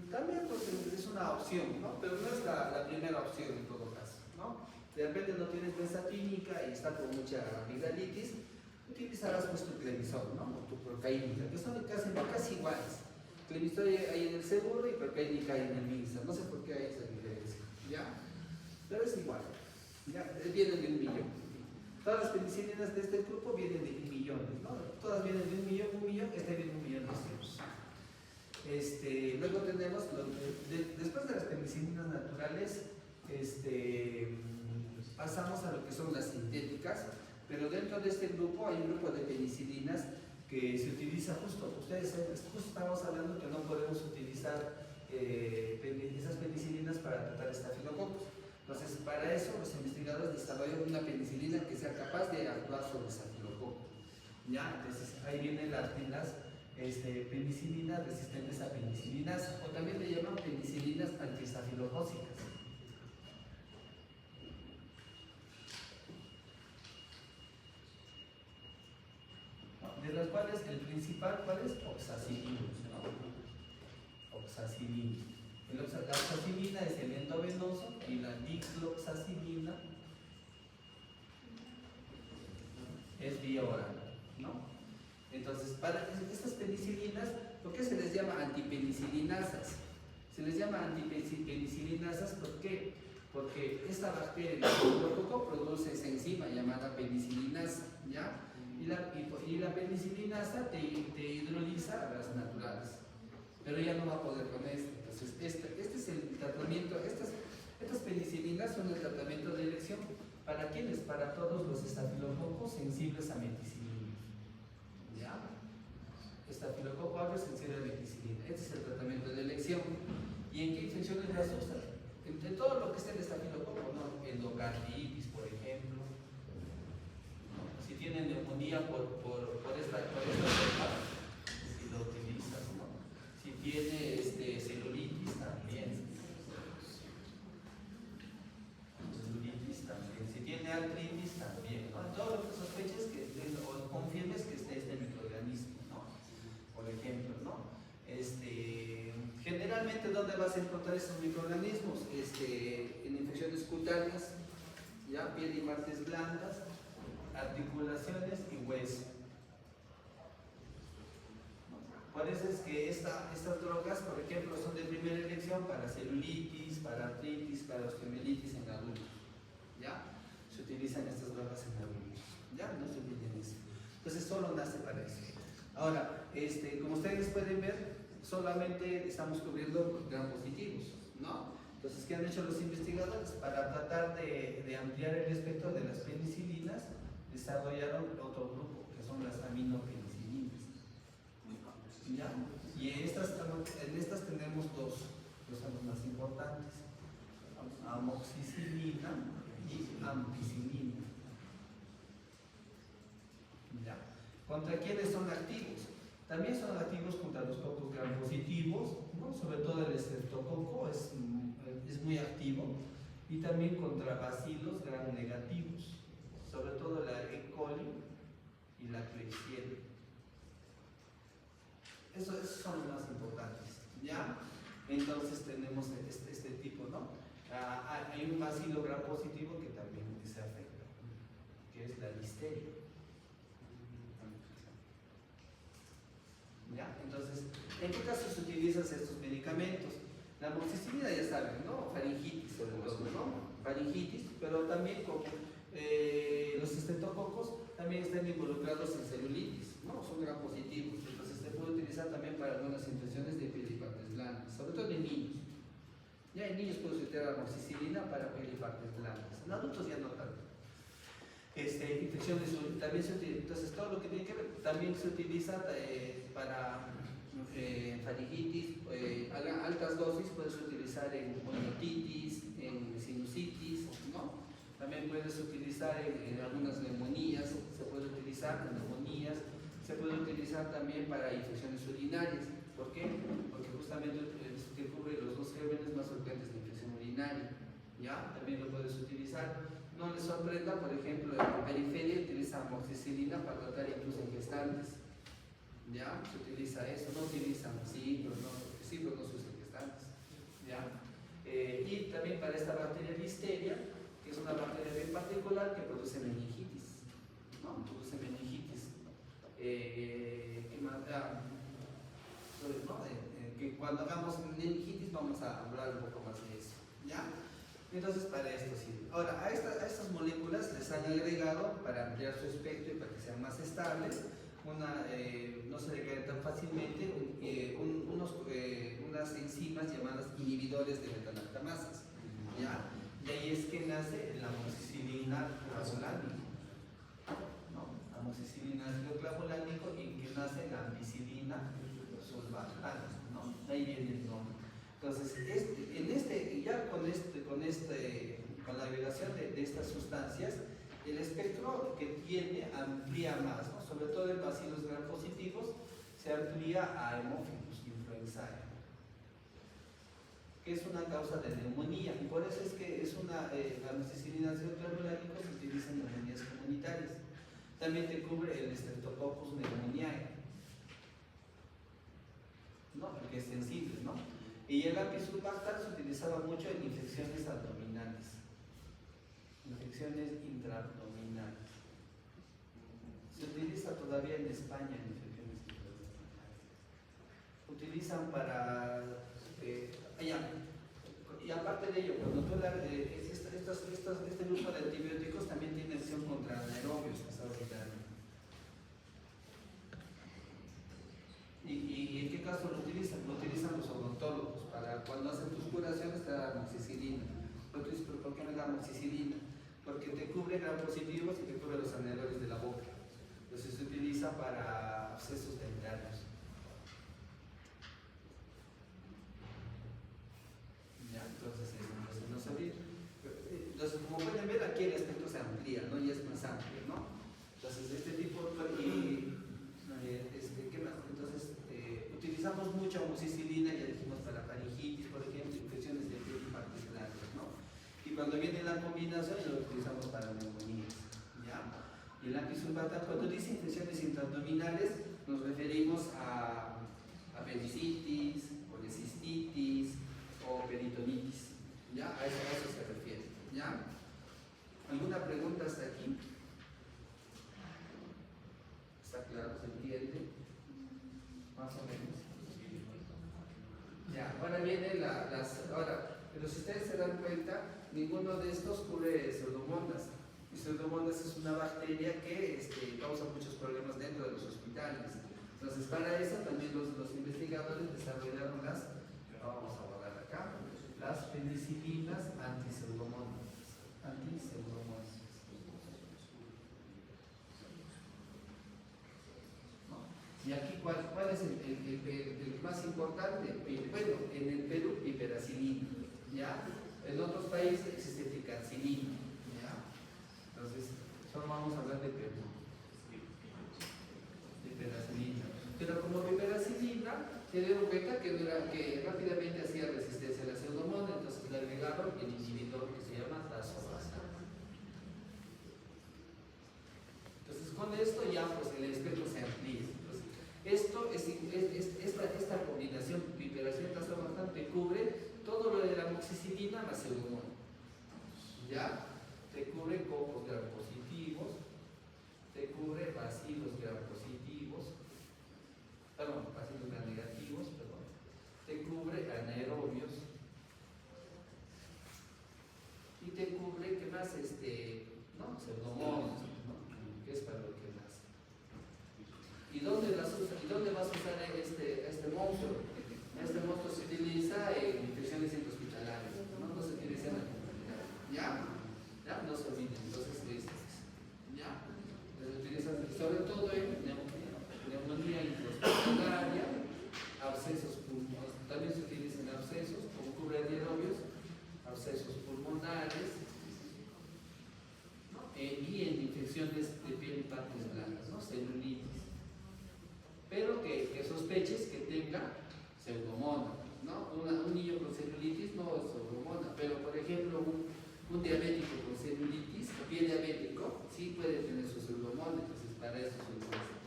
también pues, es una opción, ¿no? Pero no es la primera opción en todo caso, ¿no? De repente no tienes benzatínica y está con mucha amigdalitis, utilizarás pues tu clemizol, ¿no? O tu procaínica, que son casi iguales. Clemizol hay en el seguro y procaínica hay en el MINSA, no sé por qué hay esa diferencia, ¿ya? Pero es igual, ¿ya? Vienen de 1 millón. Todas las penicilinas de este grupo vienen de 1 millón, ¿no? Todas vienen de 1 millón, esta viene de 1 millón de euros. Luego tenemos, después de las penicilinas naturales, pasamos a lo que son las sintéticas, pero dentro de este grupo hay un grupo de penicilinas que se utiliza justo estamos hablando que no podemos utilizar esas penicilinas para tratar estafilococos. Entonces, para eso los investigadores investigadores desarrollan una penicilina que sea capaz de actuar sobre estafilococo. ¿Ya? Entonces ahí vienen las penicilinas resistentes a penicilinas, o también le llaman penicilinas antiestafilocócicas. De las cuales el principal, ¿cuál es? Oxacilina, ¿no? Oxacilina. La oxacilina es el endovenoso y la dicloxacilina es vía oral, ¿no? Entonces, para estas penicilinas, ¿por qué se les llama antipeniциlinasas? Se les llama antipeniциlinasas, ¿por qué? Porque esta bacteria, el estafilococo, produce esa enzima llamada penicilinasa, ¿ya? Y la penicilinasa te hidroliza a las naturales, pero ya no va a poder con esto. Entonces, este es el tratamiento, estas penicilinas son el tratamiento de elección. ¿Para quiénes? Para todos los estafilococos sensibles a meticilina. ¿Ya? Estafilococo aureus sensible a meticilina. Este es el tratamiento de elección. ¿Y en qué infecciones las usan? Entre todo lo que esté en estafilococo, ¿no? Endocarditis, por ejemplo. Si tienen neumonía por esta cepa, si lo utilizan, ¿no? Si tiene celulitis, también. Si tiene artritis, también, ¿no? Todo lo que sospeches o confirmes que esté este microorganismo, ¿no? Por ejemplo, ¿no? Generalmente, ¿dónde vas a encontrar estos microorganismos? En infecciones cutáneas, ¿ya? Piel y partes blandas, articulaciones y hueso. Por eso es que estas drogas, por ejemplo, son de primera elección para celulitis, para artritis, para osteomielitis en adultos. ¿Ya? Se utilizan estas drogas en adultos. ¿Ya? No se olviden eso. Entonces solo nace para eso. Ahora, como ustedes pueden ver, solamente estamos cubriendo gram positivos, ¿no? Entonces, ¿qué han hecho los investigadores? Para tratar de ampliar el espectro de las penicilinas, desarrollaron otro grupo, que son las aminopenicilinas. ¿Ya? Y en estas tenemos dos, que son los más importantes: amoxicilina y ampicilina. ¿Ya? ¿Contra quiénes son activos? También son activos contra los cocos gram positivos, ¿no? Sobre todo el estreptococo es muy activo, y también contra bacilos gram negativos, sobre todo la E. coli y la Klebsiella. Esos son los más importantes, ¿ya? Entonces tenemos este tipo, ¿no? Hay un bacilo gram positivo que también se afecta, que es la listeria. ¿Ya? Entonces, ¿en qué casos se utilizan estos medicamentos? La amoxicilina, ya saben, ¿no? Faringitis, sobre todo, ¿no? Faringitis, pero también como los estreptococos también están involucrados en celulitis, ¿no? Son gram positivos. Entonces, se puede utilizar también para algunas infecciones de piel y partes blandas, sobre todo en niños. Ya en niños puede utilizar amoxicilina para piel y partes blandas, en adultos ya no tanto. Infecciones también se utiliza, entonces todo lo que tiene que ver también se utiliza para faringitis, altas dosis puedes utilizar en otitis, en sinusitis, ¿no? También puedes utilizar en algunas neumonías, se puede utilizar en neumonías, se puede utilizar también para infecciones urinarias. ¿Por qué? Porque justamente que cubre los dos gérmenes más frecuentes de infección urinaria, ¿ya? También lo puedes utilizar. No les sorprenda, por ejemplo, en periferia utiliza amoxicilina para tratar incluso en gestantes. ¿Ya? Se utiliza eso, no utilizan sí, pero no se usa en gestantes. ¿Ya? Y también para esta bacteria listeria, que es una bacteria bien particular que produce meningitis. ¿No? Produce meningitis. ¿Qué más? Que cuando hagamos meningitis vamos a hablar un poco más de eso. ¿Ya? Entonces, para esto sí. Ahora, a estas moléculas les han agregado, para ampliar su espectro y para que sean más estables, no se decaen tan fácilmente, unas enzimas llamadas inhibidores de metalactamasas. ¿Ya? Y ahí es que nace la amoxicilina clavulánico, ¿no? Amoxicilina clavulánico, y que nace la ampicilina sulfatana, ¿no? Ahí viene el nombre. Entonces, ya con con la agregación de estas sustancias, el espectro que tiene amplía más, ¿no? Sobre todo en bacilos gram positivos, se amplía a hemófilos influenzae, que es una causa de neumonía, y por eso es que es la amoxicilina ácido clorhilálico se utiliza en neumonías comunitarias. También te cubre el Streptococcus pneumoniae, ¿no? El que es sensible, ¿no? Y el Ampicillobacter se utilizaba mucho en infecciones abdominales, infecciones intraabdominales. Se utiliza todavía en España en infecciones intraabdominales. Utilizan para y aparte de ello, cuando tú este grupo de antibióticos también tiene acción contra anaerobios, que estaba olvidando. ¿Y en qué caso lo utilizan? Lo utilizan los odontólogos para cuando hacen tus curaciones te dan amoxicilina. Pero ¿por qué me da amoxicilina? Porque te cubre gram positivos y te cubre los anaerobios de la boca. Entonces se utiliza para abscesos dentarios. Entonces, como pueden ver, aquí el espectro se amplía, ¿no? Y es más amplio, ¿no? Entonces, este tipo ¿qué más? Entonces, utilizamos mucha amoxicilina, ya dijimos, para faringitis, por ejemplo, infecciones de piel y partes blandas, ¿no? Y cuando viene la combinación, lo utilizamos para neumonías, ¿ya? Y el Ampicillobacter, cuando dice infecciones intraabdominales, nos referimos a apendicitis, colecistitis o peritonitis, ¿ya? A eso se refiere, ¿ya? ¿Alguna pregunta hasta aquí? ¿Está claro? ¿Se entiende? Más o menos. Ya, ahora viene pero si ustedes se dan cuenta, ninguno de estos cubre Pseudomonas. Y Pseudomonas es una bacteria que causa muchos problemas dentro de los hospitales. Entonces, para eso también los investigadores desarrollaron vamos a borrar acá, las penicilinas antipseudomonas. Y aquí, ¿cuál es el más importante? Bueno, en el Perú, piperacilina, ¿ya? En otros países existe picaxilina, ¿ya? Entonces, solo vamos a hablar de Perú. Piperacilina. Pero como piperacilina, se dieron cuenta que rápidamente hacía resistencia a la pseudomonas, entonces le agregaron el inhibidor que se llama tazobactam. Entonces, con esto ya pues el espectro se amplía. Esta combinación piperacilina-tazobactam te cubre todo lo de la amoxicilina más pseudomonas. ¿Ya? Te cubre cocos gram positivos, te cubre bacilos gram positivos, bacilos gram negativos, te cubre anaerobios y te cubre, ¿qué más? Pseudomonas, ¿no? Que es para lo que más. ¿Y dónde vas a usar este monstruo? Este monstruo se utiliza en infecciones intrahospitalarias, no se utiliza en la comunidad. ¿Ya? No se olviden. Entonces, ¿ya? Se utilizan sobre todo en neumonía intrahospitalaria, abscesos pulmonares, también se utilizan abscesos, como cubre anaerobios, abscesos pulmonares, ¿no? Y en infecciones de piel y partes blandas, ¿no? Celulitis. Pero que sospeches que tenga pseudomonas, ¿no? Un niño con celulitis no es pseudomonas, pero por ejemplo un diabético con celulitis, o pie diabético, sí puede tener su pseudomonas, entonces para eso se utiliza,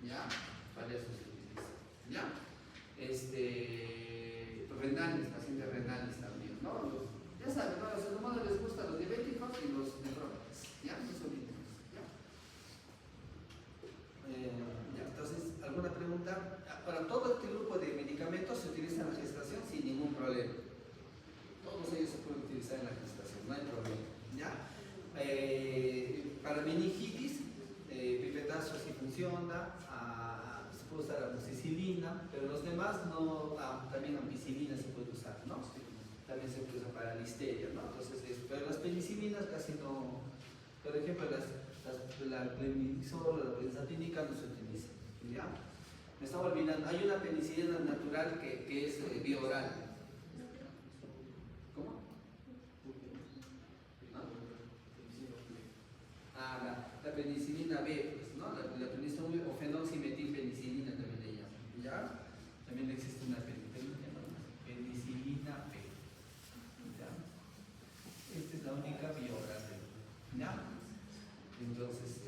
¿ya? Para eso se utiliza, ¿ya? Renales, pacientes renales también, ¿no? Ya saben, ¿no? A los pseudomonas les gustan los diabéticos y los nefrópatas, ¿ya? No se olviden, ¿ya? Entonces, ¿alguna pregunta? Para todo este grupo de medicamentos se utiliza en la gestación sin ningún problema. Todos ellos se pueden utilizar en la gestación, no hay problema, ¿ya? Para meningitis, pipetazo sí funciona, se puede usar amoxicilina, pero los demás no, también ampicilina se puede usar, ¿no? También se puede usar para listeria, ¿no? Entonces, pero las penicilinas casi no, por ejemplo, la clemizol, la benzatínica no se utiliza, ¿ya? Me estaba olvidando, hay una penicilina natural que es bioral. ¿Cómo? penicilina B, pues, ¿no? La penicilina B o fenoximetilpenicilina también le llaman, ¿ya? También existe una penicilina B, ¿ya? Esta es la única biografía, ¿ya? Entonces,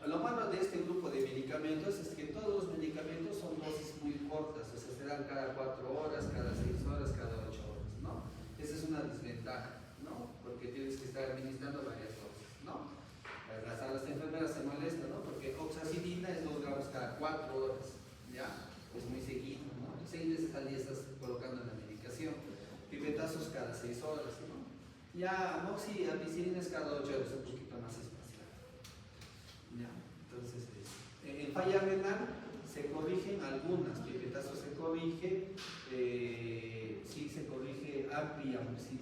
lo malo de este grupo de medicamentos es que todos los medicamentos son dosis muy cortas, o sea, se dan cada 4 horas, cada 6 horas, cada 8 horas, ¿no? Esa es una desventaja, ¿no? Porque tienes que estar administrando varias dosis, ¿no? Las enfermeras se molestan, ¿no? Porque oxacilina es 2 gramos cada 4 horas, ¿ya? Es muy seguido, ¿no? 6 veces al día estás colocando la medicación. Pipetazos cada 6 horas, ¿no? Ya amoxicilina es cada 8 horas, un poquito más espacial. ¿Ya? Entonces, en falla renal se corrigen algunas, pipetazos se corrige, sí se corrige, AMPI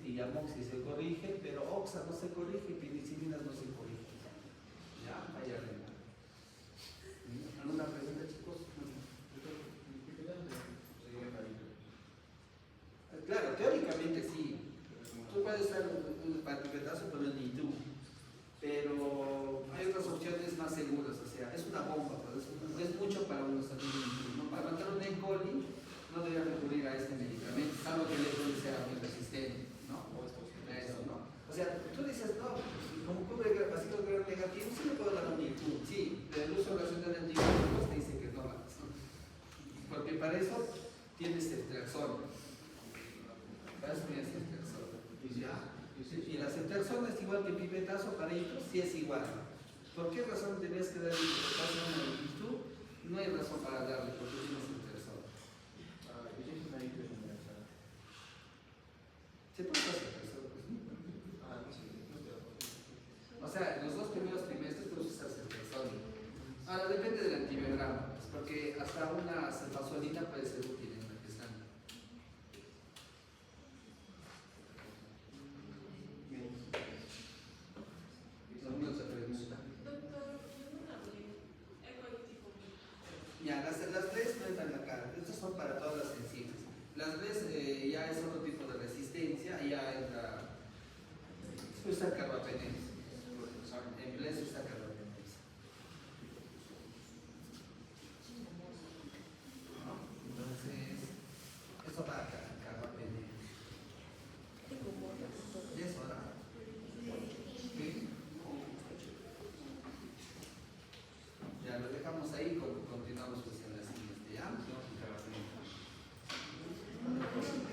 y amoxi se corrige, pero oxa no se corrige, penicilinas no se corrigen. ¿Ya? Falla renal. ¿Alguna pregunta, chicos? Claro, teóricamente sí. Tú puedes usar un pipetazo, pero ni tú. Pero hay otras opciones más seguras, o sea, es una bomba, pues, es mucho para unos adultos, ¿no? Para matar un E. coli no debería recurrir a este medicamento, salvo que el E. coli sea muy resistente, ¿no? A eso, ¿no? O sea, tú dices, no, como cubre ácido gram negativo, sí le puedo dar un IQ, sí, pero el uso racional de antibióticos te dice que no va, ¿no? Porque para eso tienes ceftriaxona, para eso tienes ceftriaxona, ¿ya? Y la ceftriaxona es igual que pipetazo para ITU, sí es igual. ¿Por qué razón tenías que darle pipetazo a una ITU? No hay razón para darle, porque tienes ceftriaxona. ¿Se puede hacer ceftriaxona? O sea, en los 2 primeros trimestres puedes usar ceftriaxona. Ahora depende del antibiograma, pues, porque hasta una cefazolina puede ser útil en la gestante. Ya, las BRES no entran acá, estas son para todas las enzimas. Las BRES ya es otro tipo de resistencia, ya entra. Se usa carbapenems. En BRES se usa carbapenems. ¿No? Entonces, eso va acá, carbapenems. ¿Ya es hora? ¿Sí? Ya lo dejamos ahí, continuamos pues en la siguiente, ¿ya?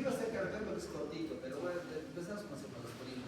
Iba a ser cartón porque es cortito, pero bueno, empezamos con cefalosporina.